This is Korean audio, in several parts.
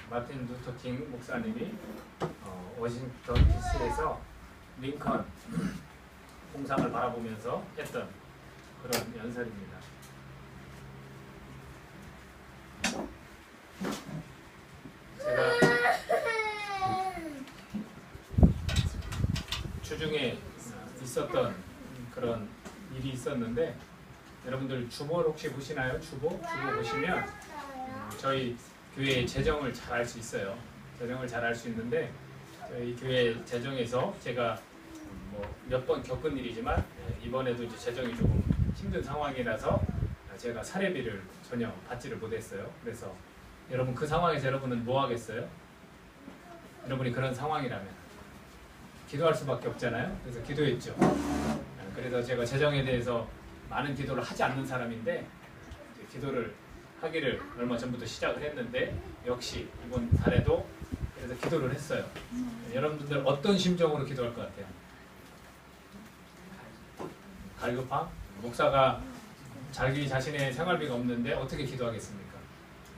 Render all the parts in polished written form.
마틴 루터 킹 목사님이 워싱턴 DC에서 링컨 공상을 바라보면서 했던 그런 연설입니다. 제가 주중에 있었던 그런 일이 있었는데, 여러분들 주보를 혹시 보시나요? 주보 보시면 저희 교회의 재정을 잘 알 수 있어요. 재정을 잘 알 수 있는데, 저희 교회 재정에서 제가 몇 번 겪은 일이지만 이번에도 이제 재정이 조금 힘든 상황이라서 제가 사례비를 전혀 받지를 못했어요. 그래서 여러분, 그 상황에서 여러분은 뭐 하겠어요? 여러분이 그런 상황이라면 기도할 수밖에 없잖아요. 그래서 기도했죠. 그래서 제가 재정에 대해서 많은 기도를 하지 않는 사람인데, 기도를 하기를 얼마 전부터 시작을 했는데, 역시 이번 달에도 그래서 기도를 했어요. 여러분들 어떤 심정으로 기도할 것 같아요? 갈급함? 목사가 자기 자신의 생활비가 없는데 어떻게 기도하겠습니까?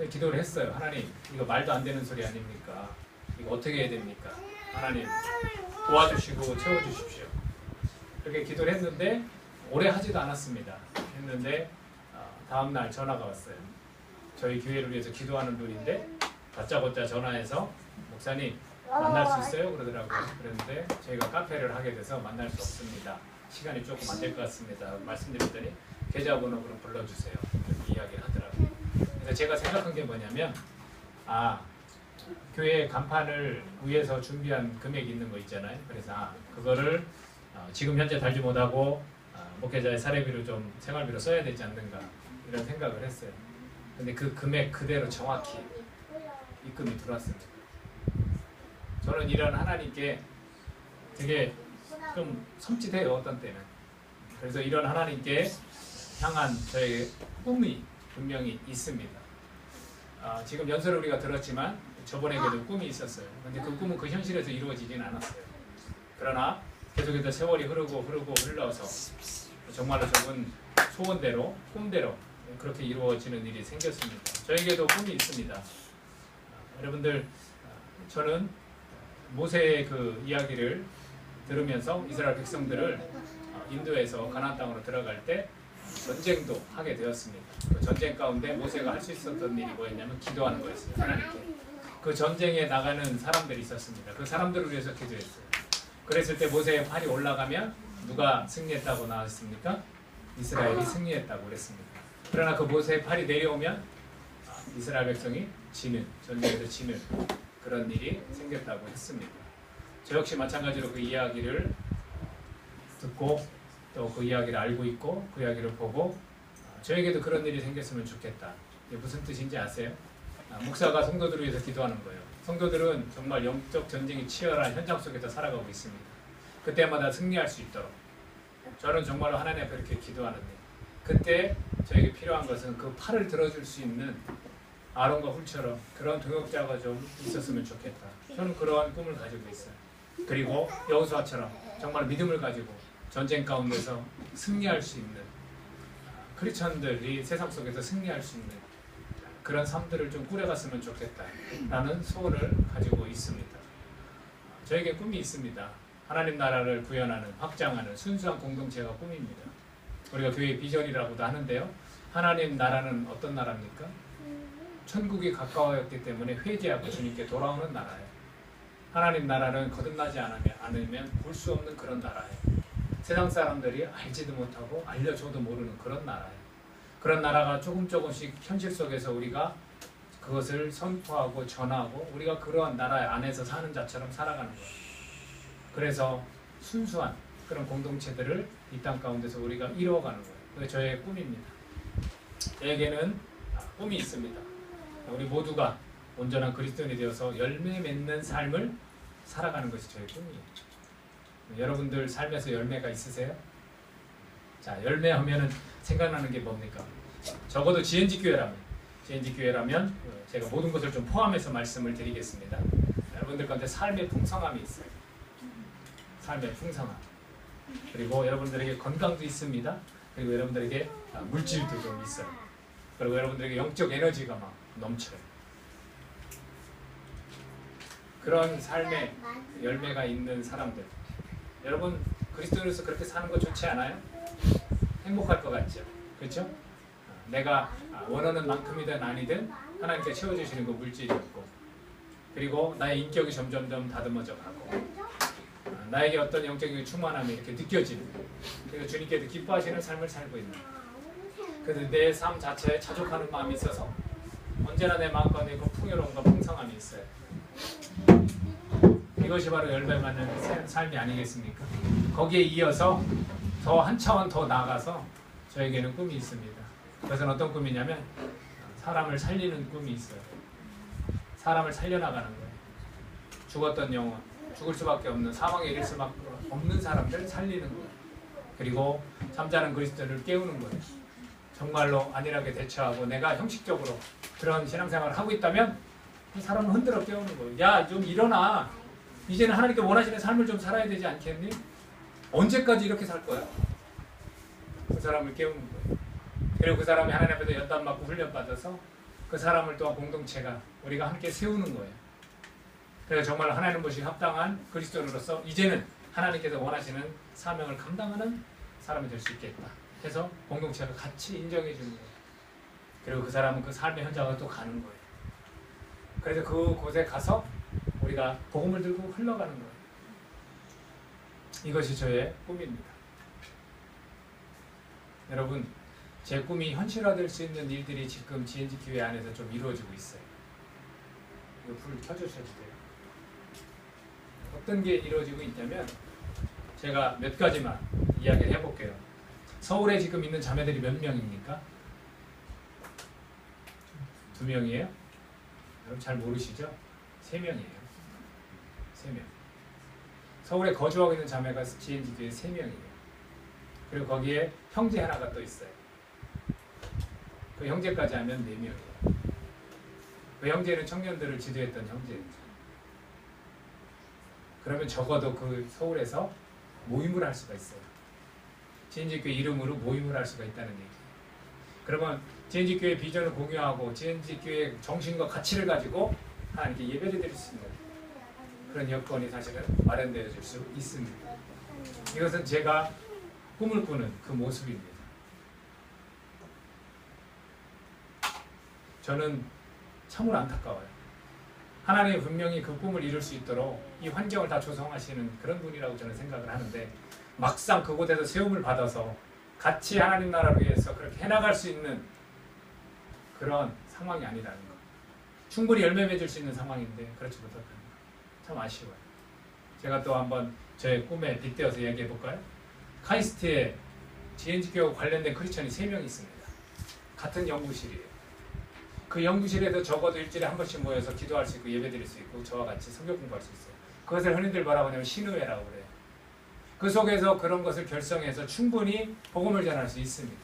기도를 했어요. 하나님, 이거 말도 안 되는 소리 아닙니까? 이거 어떻게 해야 됩니까? 하나님 도와주시고 채워주십시오. 그렇게 기도를 했는데 오래 하지도 않았습니다. 했는데 다음날 전화가 왔어요. 저희 교회를 위해서 기도하는 분인데 다짜고짜 전화해서 목사님 만날 수 있어요? 그러더라고요. 그런데 저희가 카페를 하게 돼서 만날 수 없습니다. 시간이 조금 안 될 것 같습니다. 말씀드렸더니 계좌번호 그럼 불러주세요. 이렇게 이야기를 하더라고요. 그래서 제가 생각한 게 뭐냐면, 교회 간판을 위해서 준비한 금액이 있는 거 있잖아요. 그래서 그거를 지금 현재 달지 못하고 목회자의 사례비로 좀 생활비로 써야 되지 않는가, 이런 생각을 했어요. 근데 그 금액 그대로 정확히 입금이 들어왔습니다. 저는 이런 하나님께 되게 좀 섬찟해요, 어떤 때는. 그래서 이런 하나님께 향한 저의 꿈이 분명히 있습니다. 지금 연설을 우리가 들었지만 저번에도 꿈이 있었어요. 근데 그 꿈은 그 현실에서 이루어지진 않았어요. 그러나 계속해서 세월이 흘러서 정말로 적은 소원대로, 꿈대로 그렇게 이루어지는 일이 생겼습니다. 저에게도 꿈이 있습니다. 여러분들, 저는 모세의 그 이야기를 들으면서 이스라엘 백성들을 인도에서 가나안 땅으로 들어갈 때 전쟁도 하게 되었습니다. 그 전쟁 가운데 모세가 할 수 있었던 일이 뭐였냐면 기도하는 거였어요. 하나님께. 그 전쟁에 나가는 사람들이 있었습니다. 그 사람들을 위해서 기도했어요. 그랬을 때 모세의 팔이 올라가면 누가 승리했다고 나왔습니까? 이스라엘이 승리했다고 그랬습니다. 그러나 그 모세의 팔이 내려오면 이스라엘 백성이 전쟁에서 지는 그런 일이 생겼다고 했습니다. 저 역시 마찬가지로 그 이야기를 듣고 또 그 이야기를 알고 있고 그 이야기를 보고 저에게도 그런 일이 생겼으면 좋겠다. 이게 무슨 뜻인지 아세요? 목사가 성도들을 위해서 기도하는 거예요. 성도들은 정말 영적 전쟁이 치열한 현장 속에서 살아가고 있습니다. 그때마다 승리할 수 있도록 저는 정말로 하나님 앞에 이렇게 기도하는데, 그때 저에게 필요한 것은 그 팔을 들어줄 수 있는 아론과 훌처럼 그런 동역자가 좀 있었으면 좋겠다. 저는 그러한 꿈을 가지고 있어요. 그리고 여호수아처럼 정말 믿음을 가지고 전쟁 가운데서 승리할 수 있는 크리스천들이 세상 속에서 승리할 수 있는 그런 삶들을 좀 꾸려갔으면 좋겠다라는 소원을 가지고 있습니다. 저에게 꿈이 있습니다. 하나님 나라를 구현하는, 확장하는 순수한 공동체가 꿈입니다. 우리가 교회 비전이라고도 하는데요. 하나님 나라는 어떤 나라입니까? 천국이 가까워졌기 때문에 회개하고 주님께 돌아오는 나라예요. 하나님 나라는 거듭나지 않으면 볼 수 없는 그런 나라예요. 세상 사람들이 알지도 못하고 알려줘도 모르는 그런 나라예요. 그런 나라가 조금씩 현실 속에서 우리가 그것을 선포하고 전하고 우리가 그러한 나라 안에서 사는 자처럼 살아가는 거예요. 그래서 순수한 그런 공동체들을 이 땅 가운데서 우리가 이루어가는 거예요. 그게 저의 꿈입니다. 저에게는 꿈이 있습니다. 우리 모두가 온전한 그리스도인이 되어서 열매 맺는 삶을 살아가는 것이 저의 꿈이에요. 여러분들 삶에서 열매가 있으세요? 자, 열매하면은 생각나는 게 뭡니까? 적어도 GNG 교회라면 제가 모든 것을 좀 포함해서 말씀을 드리겠습니다. 여러분들 가운데 삶의 풍성함이 있어요. 삶의 풍성함. 그리고 여러분들에게 건강도 있습니다. 그리고 여러분들에게 물질도 좀 있어요. 그리고 여러분들에게 영적 에너지가 막 넘쳐요. 그런 삶의 열매가 있는 사람들. 여러분 그리스도인으로서 그렇게 사는 거 좋지 않아요? 행복할 것 같죠? 그렇죠? 내가 원하는 만큼이든 아니든 하나님께 채워주시는 거 물질이 없고, 그리고 나의 인격이 점점점 다듬어져 가고, 나에게 어떤 영적인 충만함이 이렇게 느껴지는, 그리고 주님께도 기뻐하시는 삶을 살고 있는. 그래서 내 삶 자체에 자족하는 마음이 있어서 언제나 내 마음 가운데 그 풍요로움과 풍성함이 있어요. 이것이 바로 열매 맺는 삶이 아니겠습니까? 거기에 이어서 더 한 차원 더 나아가서 저에게는 꿈이 있습니다. 그것은 어떤 꿈이냐면 사람을 살리는 꿈이 있어요. 사람을 살려나가는 거예요. 죽었던 영혼, 죽을 수밖에 없는, 사망에 이를 수밖에 없는 사람들 살리는 거예요. 그리고 잠자는 그리스도를 깨우는 거예요. 정말로 안일하게 대처하고 내가 형식적으로 그런 신앙생활을 하고 있다면 그 사람을 흔들어 깨우는 거예요. 야, 좀 일어나. 이제는 하나님께 원하시는 삶을 좀 살아야 되지 않겠니? 언제까지 이렇게 살 거야? 그 사람을 깨우는 거예요. 그리고 그 사람이 하나님 앞에서 연단받고 훈련받아서 그 사람을 또한 공동체가 우리가 함께 세우는 거예요. 그래서 정말 하나님 보시기 합당한 그리스도인으로서 이제는 하나님께서 원하시는 사명을 감당하는 사람이 될 수 있겠다 해서 공동체가 같이 인정해 주는 거예요. 그리고 그 사람은 그 삶의 현장으로 또 가는 거예요. 그래서 그곳에 가서 우리가 복음을 들고 흘러가는 거예요. 이것이 저의 꿈입니다. 여러분, 제 꿈이 현실화될 수 있는 일들이 지금 GNG 교회 안에서 좀 이루어지고 있어요. 이거 불 켜주셔도 돼요. 어떤 게 이루어지고 있냐면 제가 몇 가지만 이야기를 해볼게요. 서울에 지금 있는 자매들이 몇 명입니까? 2명이에요? 여러분 잘 모르시죠? 3명이에요. 3명. 서울에 거주하고 있는 자매가 GNG 교회 3명이에요. 그리고 거기에 형제 하나가 또 있어요. 그 형제까지 하면 4명이에요. 그 형제는 청년들을 지도했던 형제죠. 그러면 적어도 그 서울에서 모임을 할 수가 있어요. GNG교회 이름으로 모임을 할 수가 있다는 얘기예요. 그러면 GNG교회 비전을 공유하고 GNG교회 정신과 가치를 가지고 하나님께 예배를 드릴 수 있는 그런 여건이 사실은 마련되어 줄 수 있습니다. 이것은 제가 꿈을 꾸는 그 모습입니다. 저는 참으로 안타까워요. 하나님이 분명히 그 꿈을 이룰 수 있도록 이 환경을 다 조성하시는 그런 분이라고 저는 생각을 하는데 막상 그곳에서 세움을 받아서 같이 하나님 나라를 위해서 그렇게 해나갈 수 있는 그런 상황이 아니라는 것. 충분히 열매 맺을 수 있는 상황인데 그렇지 못했다는 것. 참 아쉬워요. 제가 또 한번 저의 꿈에 빗대어서 이야기해 볼까요? 카이스트에 GNG교와 관련된 크리스천이 3명 있습니다. 같은 연구실이에요. 그 연구실에도 적어도 일주일에 한 번씩 모여서 기도할 수 있고 예배드릴 수 있고 저와 같이 성경 공부할 수 있어요. 그것을 흔히들 뭐라고 하냐면 신의회라고 그래요. 그 속에서 그런 것을 결성해서 충분히 복음을 전할 수 있습니다.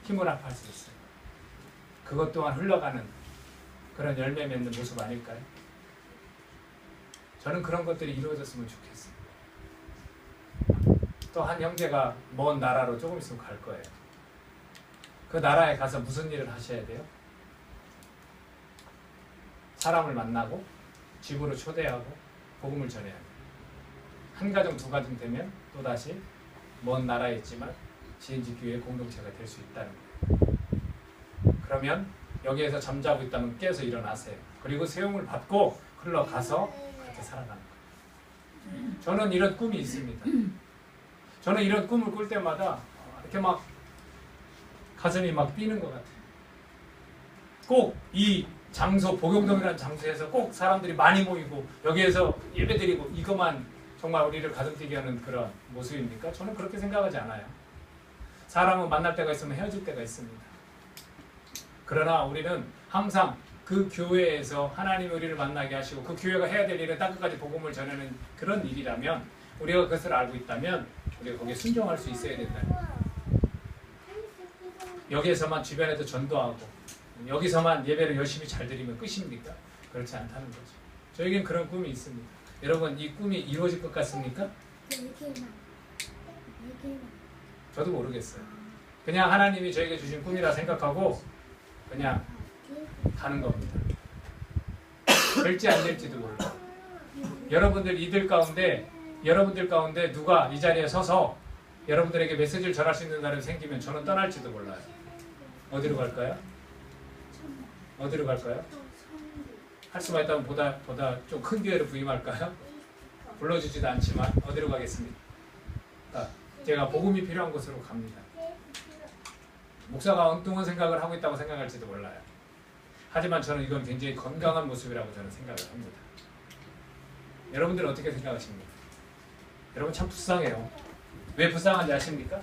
힘을 합할 수 있어요. 그것 또한 흘러가는 그런 열매 맺는 모습 아닐까요? 저는 그런 것들이 이루어졌으면 좋겠어요. 또 한 형제가 먼 나라로 조금 있으면 갈 거예요. 그 나라에 가서 무슨 일을 하셔야 돼요? 사람을 만나고 집으로 초대하고 복음을 전해야 돼요. 한 가정 두 가정 되면 또다시 먼 나라에 있지만 GNG교회 공동체가 될 수 있다는 거예요. 그러면 여기에서 잠자고 있다면 깨서 일어나세요. 그리고 세움을 받고 흘러가서 그렇게 살아가는 거예요. 저는 이런 꿈이 있습니다. 저는 이런 꿈을 꿀 때마다 이렇게 막 가슴이 막 뛰는 것 같아요. 꼭 이 장소, 복용동이라는 장소에서 꼭 사람들이 많이 모이고 여기에서 예배드리고 이것만 정말 우리를 가슴 뛰게 하는 그런 모습입니까? 저는 그렇게 생각하지 않아요. 사람은 만날 때가 있으면 헤어질 때가 있습니다. 그러나 우리는 항상 그 교회에서 하나님이 우리를 만나게 하시고 그 교회가 해야 될 일은 땅끝까지 복음을 전하는 그런 일이라면 우리가 그것을 알고 있다면 우리가 거기에 순종할 수 있어야 된다는 거예요. 여기에서만 주변에도 전도하고 여기서만 예배를 열심히 잘 드리면 끝입니까? 그렇지 않다는 거죠. 저에겐 그런 꿈이 있습니다. 여러분 이 꿈이 이루어질 것 같습니까? 저도 모르겠어요. 그냥 하나님이 저에게 주신 꿈이라 생각하고 그냥 가는 겁니다. 될지 안 될지도 몰라요. 여러분들 여러분들 가운데 누가 이 자리에 서서 여러분들에게 메시지를 전할 수 있는 날이 생기면 저는 떠날지도 몰라요. 어디로 갈까요? 어디로 갈까요? 할 수만 있다면 보다 좀 큰 교회로 부임할까요? 불러주지도 않지만 어디로 가겠습니까? 제가 복음이 필요한 곳으로 갑니다. 목사가 엉뚱한 생각을 하고 있다고 생각할지도 몰라요. 하지만 저는 이건 굉장히 건강한 모습이라고 저는 생각을 합니다. 여러분들은 어떻게 생각하십니까? 여러분 참 불쌍해요. 왜 불쌍한지 아십니까?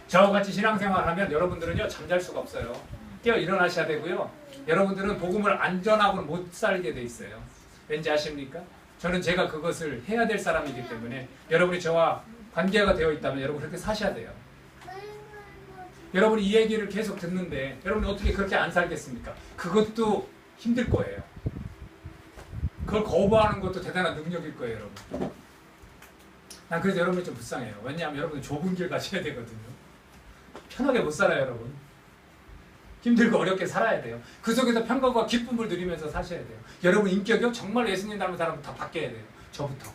저와 같이 신앙생활을 하면 여러분들은요 잠잘 수가 없어요. 깨어 일어나셔야 되고요. 여러분들은 복음을 안전하고 못 살게 돼 있어요. 왠지 아십니까? 저는 제가 그것을 해야 될 사람이기 때문에 여러분이 저와 관계가 되어 있다면 여러분 그렇게 사셔야 돼요. 여러분이 이 얘기를 계속 듣는데 여러분이 어떻게 그렇게 안 살겠습니까? 그것도 힘들 거예요. 그걸 거부하는 것도 대단한 능력일 거예요, 여러분. 난 그래서 여러분이 좀 불쌍해요. 왜냐하면 여러분이 좁은 길 가셔야 되거든요. 편하게 못 살아요, 여러분. 힘들고 어렵게 살아야 돼요. 그 속에서 평강과 기쁨을 누리면서 사셔야 돼요. 여러분 인격이요? 정말 예수님 닮은 사람은 다 바뀌어야 돼요. 저부터.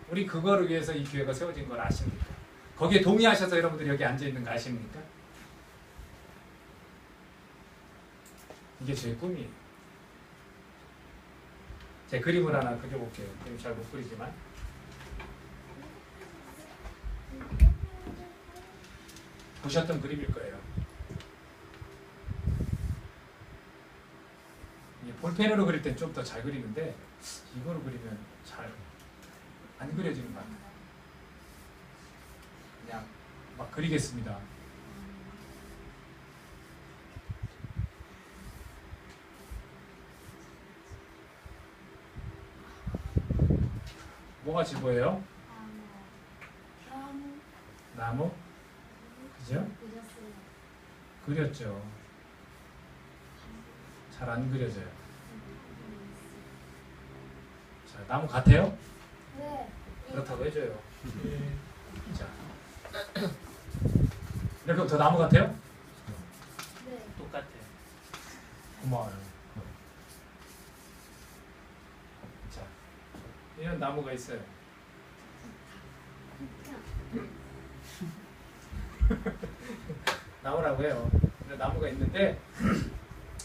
우리 그거를 위해서 이 교회가 세워진 걸 아십니까? 거기에 동의하셔서 여러분들이 여기 앉아있는 거 아십니까? 이게 제 꿈이에요. 제 그림을 하나 그려볼게요. 잘 못 그리지만 보셨던 그림일 거예요. 볼펜으로 그릴 땐 좀 더 잘 그리는데 이거로 그리면 잘 안 그려지는 것 같아요. 그냥 막 그리겠습니다. 뭐가 지보예요? 나무? 그죠? 그렸죠. 잘 안 그려져요. 자, 나무 같아요? 네. 그렇다고 해줘요. 자, 이렇게 더 나무 같아요? 네. 똑같아요. 고마워요. 자, 이런 나무가 있어요. 나무라고 해요. 근데 나무가 있는데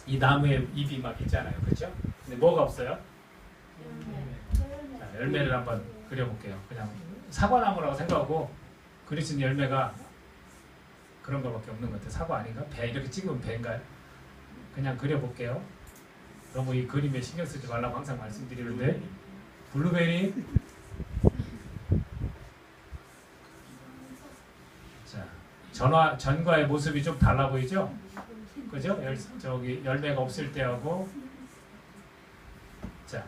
이 나무에 잎이 막 있잖아요, 그렇죠? 근데 뭐가 없어요? 자, 열매를 한번 그려볼게요. 그냥 사과나무라고 생각하고 그릴 수 있는 열매가 그런 거밖에 없는 것 같아요. 사과 아닌가? 배 이렇게 찍으면 배인가요? 그냥 그려볼게요. 너무 이 그림에 신경 쓰지 말라고 항상 말씀드리는데 블루베리. 자, 전과의 모습이 좀 달라 보이죠? 그죠? 저기 열매가 없을 때하고. 자,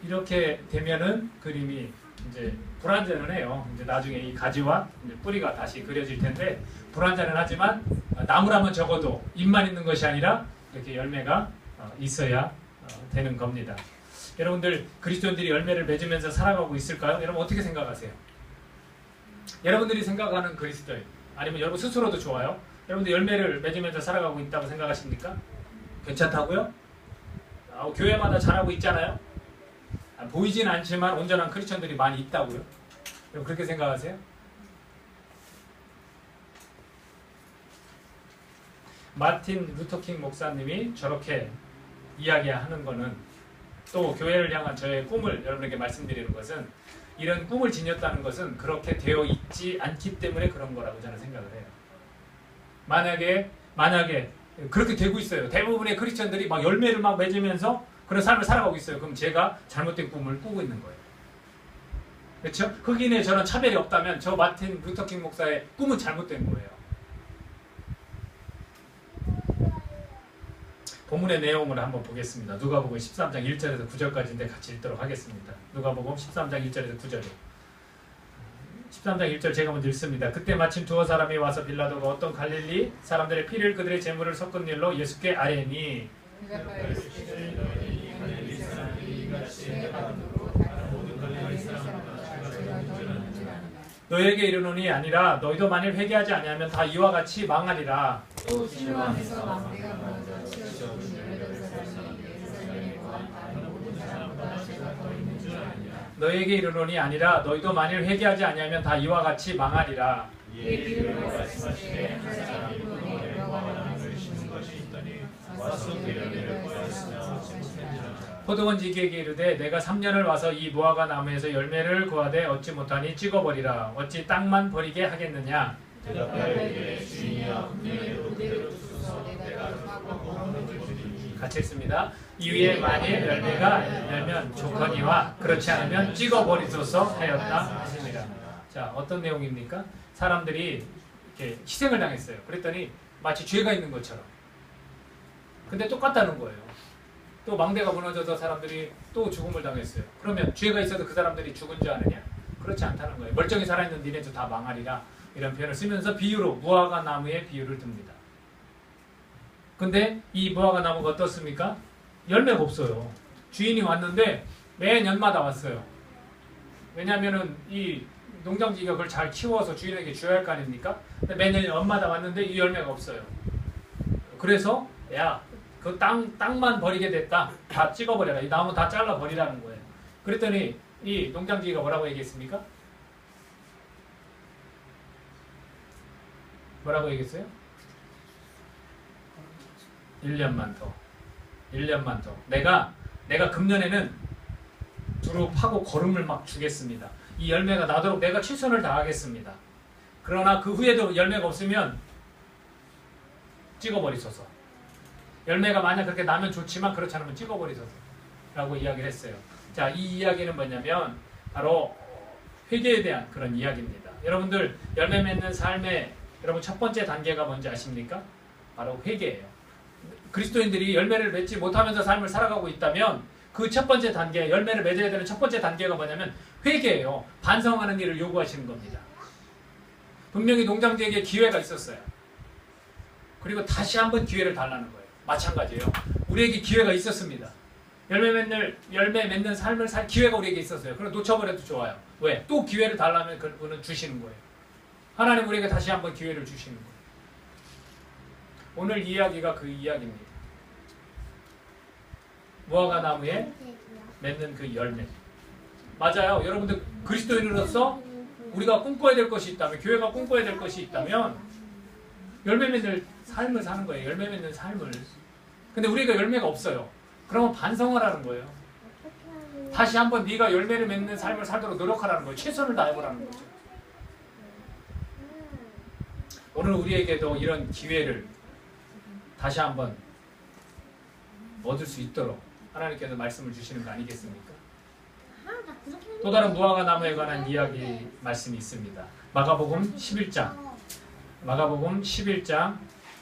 이렇게 되면은 그림이 이제 불완전해요. 이제 나중에 이 가지와 이제 뿌리가 다시 그려질 텐데 불완전은 하지만 나무라면 적어도 잎만 있는 것이 아니라 이렇게 열매가 있어야 되는 겁니다. 여러분들 그리스도인들이 열매를 맺으면서 살아가고 있을까요? 여러분 어떻게 생각하세요? 여러분들이 생각하는 그리스도인 아니면 여러분 스스로도 좋아요? 여러분들 열매를 맺으면서 살아가고 있다고 생각하십니까? 괜찮다고요? 교회마다 잘하고 있잖아요? 보이진 않지만 온전한 크리스천들이 많이 있다고요? 여러분 그렇게 생각하세요? 마틴 루터킹 목사님이 저렇게 이야기하는 거는 또 교회를 향한 저의 꿈을 여러분에게 말씀드리는 것은 이런 꿈을 지녔다는 것은 그렇게 되어 있지 않기 때문에 그런 거라고 저는 생각을 해요. 만약에 그렇게 되고 있어요. 대부분의 크리스천들이 막 열매를 막 맺으면서 그런 삶을 살아가고 있어요. 그럼 제가 잘못된 꿈을 꾸고 있는 거예요. 그렇죠? 흑인에 저는 차별이 없다면 저 마틴 루터킹 목사의 꿈은 잘못된 거예요. 본문의 내용을 한번 보겠습니다. 누가복음 13장 1절에서 9절까지인데 같이 읽도록 하겠습니다. 누가복음 13장 1절에서 9절이요. 13장 1절 제가 먼저 읽습니다. 그때 마침 두어 사람이 와서 빌라도가 어떤 갈릴리 사람들의 피를 그들의 제물을 섞은 일로 예수께 아뢰니 너에게 이르노니 아니라 너희도 만일 회개하지 아니하면 다 이와 같이 망하리라. 또 진노 안에서 망대가 벌어져 치어져 예루살렘에 예루살렘에 거한 많은 모든 사람보다 죄가 너에게 이르노니 아니라 너희도 만일 회개하지 아니하면 다 이와 같이 망하리라. 이에 이르러 말씀하시되 한 사람이 분홍에 무화과 나무를 심는 것이 있더니 와서 그 열매를 보았으며 생지니라. 포도원지기에게 이르되 내가 3년을 와서 이 무화과 나무에서 열매를 구하되 얻지 못하니 찍어버리라. 어찌 땅만 버리게 하겠느냐. 대답하여 이르되 주인이여 분명히 그대로 두소서 내가 하고 먹는 줄이니. 같이 읽습니다. 이후에 만일 열매가 열면 좋거니와 그렇지 않으면 찍어버리소서 하였다 하시니라. 자, 어떤 내용입니까? 사람들이 이렇게 희생을 당했어요. 그랬더니 마치 죄가 있는 것처럼. 근데 똑같다는 거예요. 또 망대가 무너져서 사람들이 또 죽음을 당했어요. 그러면 죄가 있어도 그 사람들이 죽은 줄 아느냐? 그렇지 않다는 거예요. 멀쩡히 살아있는 니네도 다 망하리라. 이런 표현을 쓰면서 비유로 무화과 나무의 비유를 듭니다. 근데 이 무화과 나무가 어떻습니까? 열매가 없어요. 주인이 왔는데 매년마다 왔어요. 왜냐하면은 이 농장주가 그걸 잘 키워서 주인에게 줘야 할 거 아닙니까? 근데 매년 연마다 왔는데 이 열매가 없어요. 그래서 야, 그 땅만 버리게 됐다. 다 찍어버려라. 이 나무 다 잘라버리라는 거예요. 그랬더니 이 농장주가 뭐라고 얘기했습니까? 뭐라고 얘기했어요? 1년만 더. 1년만 더. 내가 금년에는 두루 파고 거름을 막 주겠습니다. 이 열매가 나도록 내가 최선을 다하겠습니다. 그러나 그 후에도 열매가 없으면 찍어버리소서. 열매가 만약 그렇게 나면 좋지만 그렇지 않으면 찍어버리소서 라고 이야기를 했어요. 자, 이 이야기는 뭐냐면 바로 회개에 대한 그런 이야기입니다. 여러분들 열매 맺는 삶의 여러분 첫 번째 단계가 뭔지 아십니까? 바로 회개예요. 그리스도인들이 열매를 맺지 못하면서 삶을 살아가고 있다면 그 첫 번째 단계, 열매를 맺어야 되는 첫 번째 단계가 뭐냐면 회개예요. 반성하는 일을 요구하시는 겁니다. 분명히 농장주에게 기회가 있었어요. 그리고 다시 한번 기회를 달라는 거예요. 마찬가지예요. 우리에게 기회가 있었습니다. 열매 맺는 삶을 살 기회가 우리에게 있었어요. 그럼 놓쳐버려도 좋아요. 왜? 또 기회를 달라면 그분은 주시는 거예요. 하나님 우리에게 다시 한번 기회를 주시는 거예요. 오늘 이야기가 그 이야기입니다. 무화과 나무에 맺는 그 열매. 맞아요. 여러분들 그리스도인으로서 우리가 꿈꿔야 될 것이 있다면, 교회가 꿈꿔야 될 것이 있다면 열매 맺는 삶을 사는 거예요. 열매 맺는 삶을. 근데 우리가 열매가 없어요. 그러면 반성을 하는 거예요. 다시 한번 네가 열매를 맺는 삶을 살도록 노력하라는 거예요. 최선을 다해보라는 거죠. 오늘 우리에게도 이런 기회를 다시 한번 얻을 수 있도록 하나님께서 말씀을 주시는 거 아니겠습니까? 또 다른 무화과 나무에 관한 이야기 말씀이 있습니다. 마가복음 11장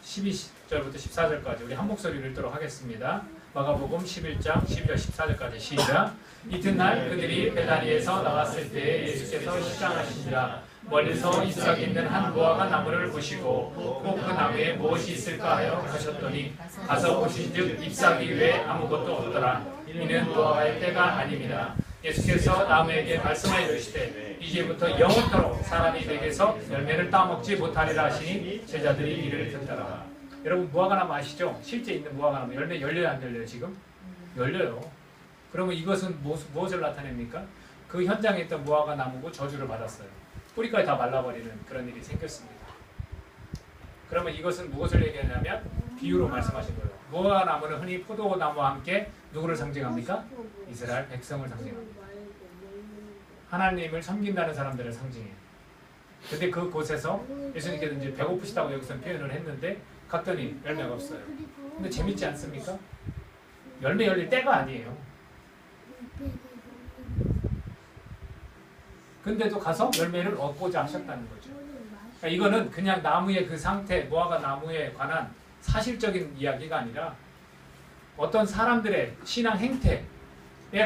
12절부터 14절까지 우리 한 목소리를 읽도록 하겠습니다. 마가복음 11장 12절 14절까지 시작. 이튿날 그들이 베다니에서 나왔을 때 예수께서 시장하시니라. 멀리서 잎사귀 있는 한 무화과 나무를 보시고 꼭 그 나무에 무엇이 있을까 하여 가셨더니 가서 보신즉 잎사귀 외에 아무것도 없더라. 이는 무화과의 때가 아닙니다. 예수께서 나무에게 말씀하여 이르시되 이제부터 영원토록 사람이 내게서 열매를 따먹지 못하리라 하시니 제자들이 이를 듣더라. 여러분 무화과 나무 아시죠? 실제 있는 무화과 나무 열매 열려요 안 열려요 지금? 열려요. 그러면 이것은 무엇을 나타냅니까? 그 현장에 있던 무화과 나무고 저주를 받았어요. 뿌리까지 다 말라버리는 그런 일이 생겼습니다. 그러면 이것은 무엇을 얘기하냐면 비유로 말씀하신 거예요. 무화과 나무는 흔히 포도나무와 함께 누구를 상징합니까? 이스라엘 백성을 상징합니다. 하나님을 섬긴다는 사람들을 상징해요. 근데 그 곳에서 예수님께서 이제 배고프시다고 여기서 표현을 했는데 갔더니 열매가 없어요. 근데 재밌지 않습니까? 열매 열릴 때가 아니에요. 근데도 가서 열매를 얻고자 하셨다는 거죠. 그러니까 이거는 그냥 나무의 그 상태, 무화과 나무에 관한 사실적인 이야기가 아니라 어떤 사람들의 신앙 행태에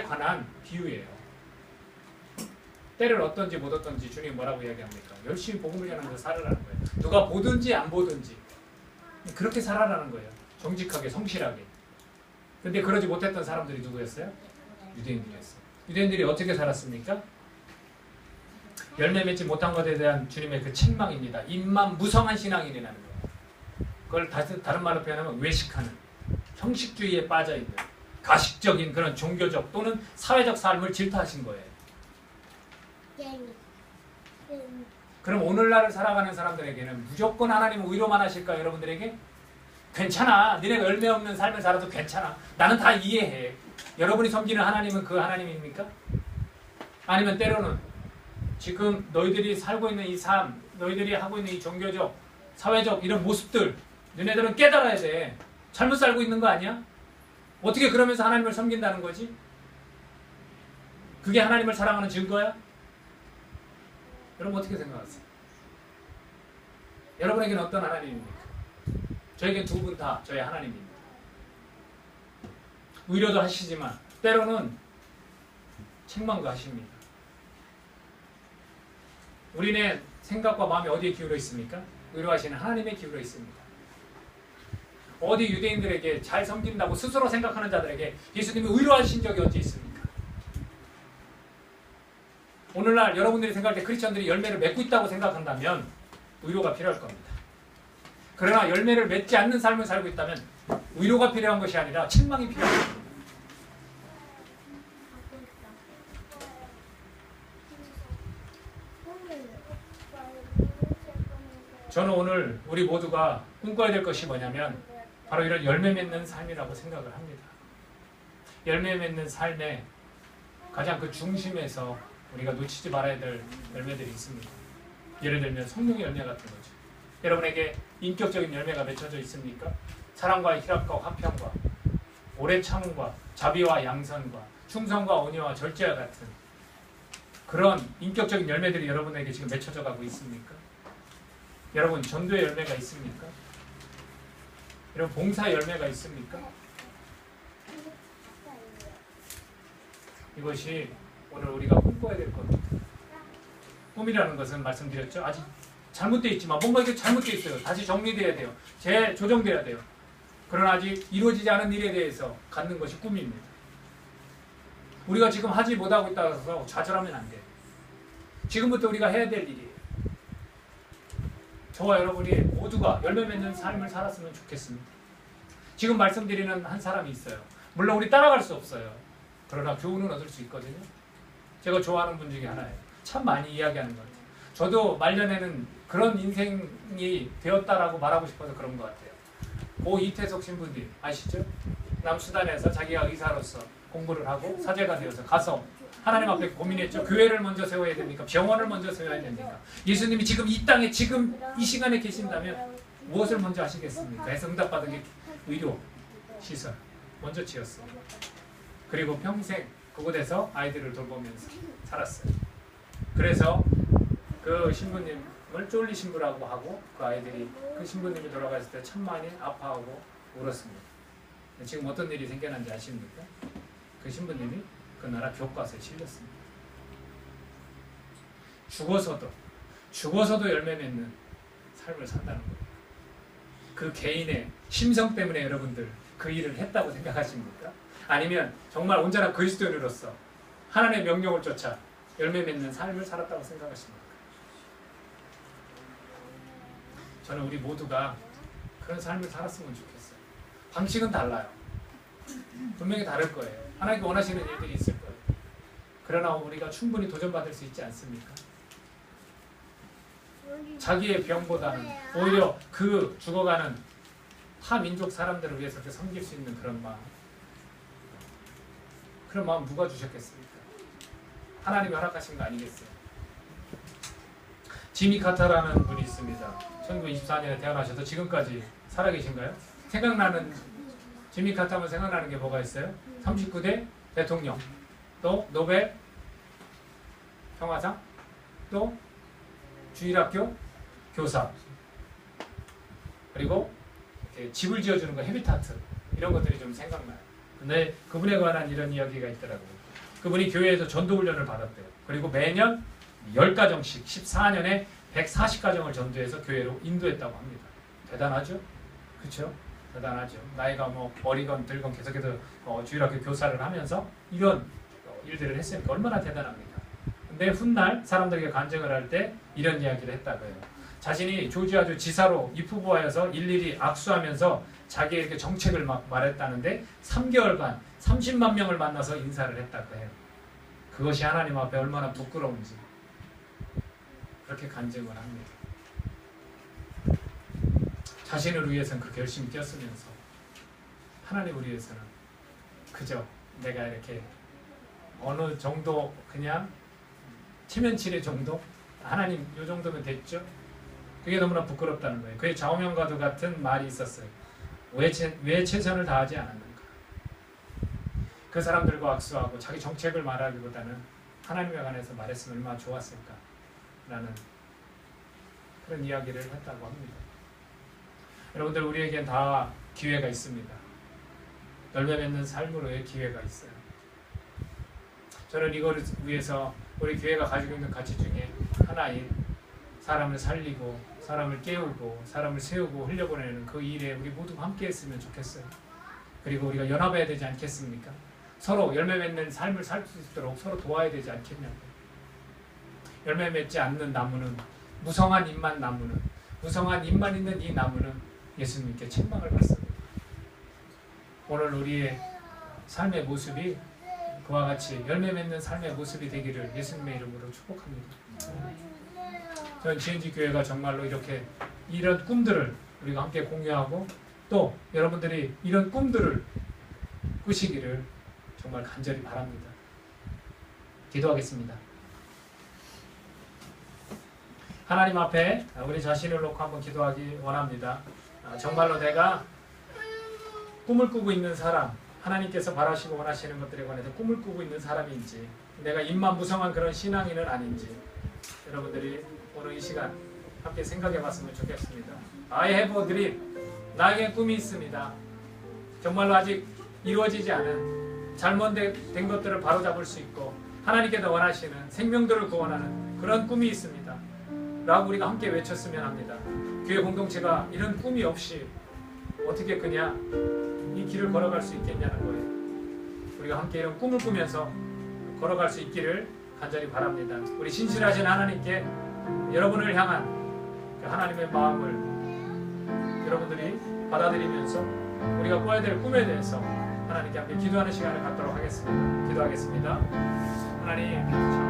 관한 비유예요. 때를 얻든지 못 얻든지 주님 뭐라고 이야기합니까? 열심히 복음을 전하면서 살아라는 거예요. 누가 보든지 안 보든지 그렇게 살아라는 거예요. 정직하게, 성실하게. 근데 그러지 못했던 사람들이 누구였어요? 유대인들이었어요. 유대인들이 어떻게 살았습니까? 열매 맺지 못한 것에 대한 주님의 그 책망입니다. 입만 무성한 신앙인이라는 거예요. 그걸 다른 말로 표현하면 외식하는, 형식주의에 빠져있는, 가식적인 그런 종교적 또는 사회적 삶을 질타하신 거예요. 그럼 오늘날을 살아가는 사람들에게는 무조건 하나님은 의로만 하실까요? 여러분들에게? 괜찮아. 니네가 열매 없는 삶을 살아도 괜찮아. 나는 다 이해해. 여러분이 섬기는 하나님은 그 하나님입니까? 아니면 때로는 지금 너희들이 살고 있는 이 삶, 너희들이 하고 있는 이 종교적, 사회적 이런 모습들 너네들은 깨달아야 돼. 잘못 살고 있는 거 아니야? 어떻게 그러면서 하나님을 섬긴다는 거지? 그게 하나님을 사랑하는 증거야? 여러분 어떻게 생각하세요? 여러분에게는 어떤 하나님입니까? 저에겐 두 분 다 저의 하나님입니다. 의료도 하시지만 때로는 책망도 하십니다. 우리는 생각과 마음이 어디에 기울어 있습니까? 의로하시는 하나님에 기울어 있습니다. 어디 유대인들에게 잘 섬긴다고 스스로 생각하는 자들에게 예수님이 의로하신 적이 어디 있습니까? 오늘날 여러분들이 생각할 때 크리스천들이 열매를 맺고 있다고 생각한다면 의로가 필요할 겁니다. 그러나 열매를 맺지 않는 삶을 살고 있다면 의로가 필요한 것이 아니라 책망이 필요합니다. 저는 오늘 우리 모두가 꿈꿔야 될 것이 뭐냐면 바로 이런 열매 맺는 삶이라고 생각을 합니다. 열매 맺는 삶의 가장 그 중심에서 우리가 놓치지 말아야 될 열매들이 있습니다. 예를 들면 성령의 열매 같은 거죠. 여러분에게 인격적인 열매가 맺혀져 있습니까? 사랑과 희락과 화평과 오래 참음과 자비와 양선과 충성과 온유와 절제와 같은 그런 인격적인 열매들이 여러분에게 지금 맺혀져 가고 있습니까? 여러분 전도의 열매가 있습니까? 여러분 봉사의 열매가 있습니까? 이것이 오늘 우리가 꿈꿔야 될 겁니다. 꿈이라는 것은 말씀드렸죠. 아직 잘못되어 있지만 뭔가 이게 잘못되어 있어요. 다시 정리돼야 돼요. 재조정돼야 돼요. 그러나 아직 이루어지지 않은 일에 대해서 갖는 것이 꿈입니다. 우리가 지금 하지 못하고 있다고 해서 좌절하면 안 돼요. 지금부터 우리가 해야 될 일이에요. 저와 여러분이 모두가 열매 맺는 삶을 살았으면 좋겠습니다. 지금 말씀드리는 한 사람이 있어요. 물론 우리 따라갈 수 없어요. 그러나 교훈은 얻을 수 있거든요. 제가 좋아하는 분 중에 하나예요. 참 많이 이야기하는 것 같아요. 저도 말년에는 그런 인생이 되었다라고 말하고 싶어서 그런 것 같아요. 고 이태석 신부님 아시죠? 남수단에서 자기가 의사로서 공부를 하고 사제가 되어서 가서 하나님 앞에 고민했죠. 교회를 먼저 세워야 됩니까? 병원을 먼저 세워야 됩니까? 예수님이 지금 이 땅에 지금 이 시간에 계신다면 무엇을 먼저 하시겠습니까? 해서 응답받은 게 의료 시설 먼저 지었어요. 그리고 평생 그곳에서 아이들을 돌보면서 살았어요. 그래서 그 신부님을 쫄리 신부라고 하고 그 아이들이 그 신부님이 돌아가셨을 때 참 많이 아파하고 울었습니다. 지금 어떤 일이 생겨난지 아십니까? 그 신부님이 그 나라 교과서에 실렸습니다. 죽어서도 열매 맺는 삶을 산다는 거예요. 그 개인의 심성 때문에 여러분들 그 일을 했다고 생각하십니까? 아니면 정말 온전한 그리스도인으로서 하나님의 명령을 쫓아 열매 맺는 삶을 살았다고 생각하십니까? 저는 우리 모두가 그런 삶을 살았으면 좋겠어요. 방식은 달라요. 분명히 다를 거예요. 하나님께 원하시는 일들이 있을 거예요. 그러나 우리가 충분히 도전받을 수 있지 않습니까? 자기의 병보다는 오히려 그 죽어가는 타 민족 사람들을 위해서 이렇게 섬길 수 있는 그런 마음. 그런 마음 누가 주셨겠습니까? 하나님이 허락하신 거 아니겠어요? 지미 카터라는 분이 있습니다. 1924년에 태어나셔서 지금까지 살아계신가요? 생각나는 지미 카터면 생각나는 게 뭐가 있어요? 39대 대통령, 또 노벨 평화상, 또 주일학교 교사, 그리고 이렇게 집을 지어주는 거 헤비타트 이런 것들이 좀 생각나요. 근데 그분에 관한 이런 이야기가 있더라고요. 그분이 교회에서 전도훈련을 받았대요. 그리고 매년 10가정씩 14년에 140가정을 전도해서 교회로 인도했다고 합니다. 대단하죠? 그렇죠? 대단하죠. 나이가 뭐 어리건 들건 계속해서 주일학교 교사를 하면서 이런 일들을 했으니까 얼마나 대단합니까? 근데 훗날 사람들에게 간증을 할 때 이런 이야기를 했다고 해요. 자신이 조지아주 지사로 입후보하여서 일일이 악수하면서 자기의 이렇게 정책을 막 말했다는데 3개월간 30만 명을 만나서 인사를 했다고 해요. 그것이 하나님 앞에 얼마나 부끄러운지 그렇게 간증을 합니다. 자신을 위해서는 그렇게 열심히 뛰었으면서 하나님을 위해서는 그저 내가 이렇게 어느 정도 그냥 체면치레 정도? 하나님 이 정도면 됐죠? 그게 너무나 부끄럽다는 거예요. 그의 좌우명과도 같은 말이 있었어요. 왜 최선을 다하지 않았는가? 그 사람들과 악수하고 자기 정책을 말하기보다는 하나님에 관해서 말했으면 얼마나 좋았을까? 라는 그런 이야기를 했다고 합니다. 여러분들, 우리에겐 다 기회가 있습니다. 열매 맺는 삶으로의 기회가 있어요. 저는 이거를 위해서 우리 교회가 가지고 있는 가치 중에 하나인 사람을 살리고 사람을 깨우고 사람을 세우고 흘려보내는 그 일에 우리 모두 함께 했으면 좋겠어요. 그리고 우리가 연합해야 되지 않겠습니까? 서로 열매 맺는 삶을 살 수 있도록 서로 도와야 되지 않겠냐고요. 열매 맺지 않는 나무는, 무성한 잎만 나무는, 무성한 잎만 있는 이 나무는 예수님께 책망을 받습니다. 오늘 우리의 삶의 모습이 그와 같이 열매 맺는 삶의 모습이 되기를 예수님의 이름으로 축복합니다. 저는 GNG 교회가 정말로 이렇게 이런 꿈들을 우리가 함께 공유하고 또 여러분들이 이런 꿈들을 꾸시기를 정말 간절히 바랍니다. 기도하겠습니다. 하나님 앞에 우리 자신을 놓고 한번 기도하기 원합니다. 정말로 내가 꿈을 꾸고 있는 사람, 하나님께서 바라시고 원하시는 것들에 관해서 꿈을 꾸고 있는 사람인지, 내가 입만 무성한 그런 신앙인은 아닌지 여러분들이 오늘 이 시간 함께 생각해 봤으면 좋겠습니다. I have a dream. 나에게 꿈이 있습니다. 정말로 아직 이루어지지 않은 잘못된 것들을 바로잡을 수 있고 하나님께서 원하시는 생명들을 구원하는 그런 꿈이 있습니다. 라고 우리가 함께 외쳤으면 합니다. 교회 공동체가 이런 꿈이 없이 어떻게 그냥 이 길을 걸어갈 수 있겠냐는 거예요. 우리가 함께 이런 꿈을 꾸면서 걸어갈 수 있기를 간절히 바랍니다. 우리 신실하신 하나님께 여러분을 향한 그 하나님의 마음을 여러분들이 받아들이면서 우리가 꿔야 될 꿈에 대해서 하나님께 함께 기도하는 시간을 갖도록 하겠습니다. 기도하겠습니다. 하나님,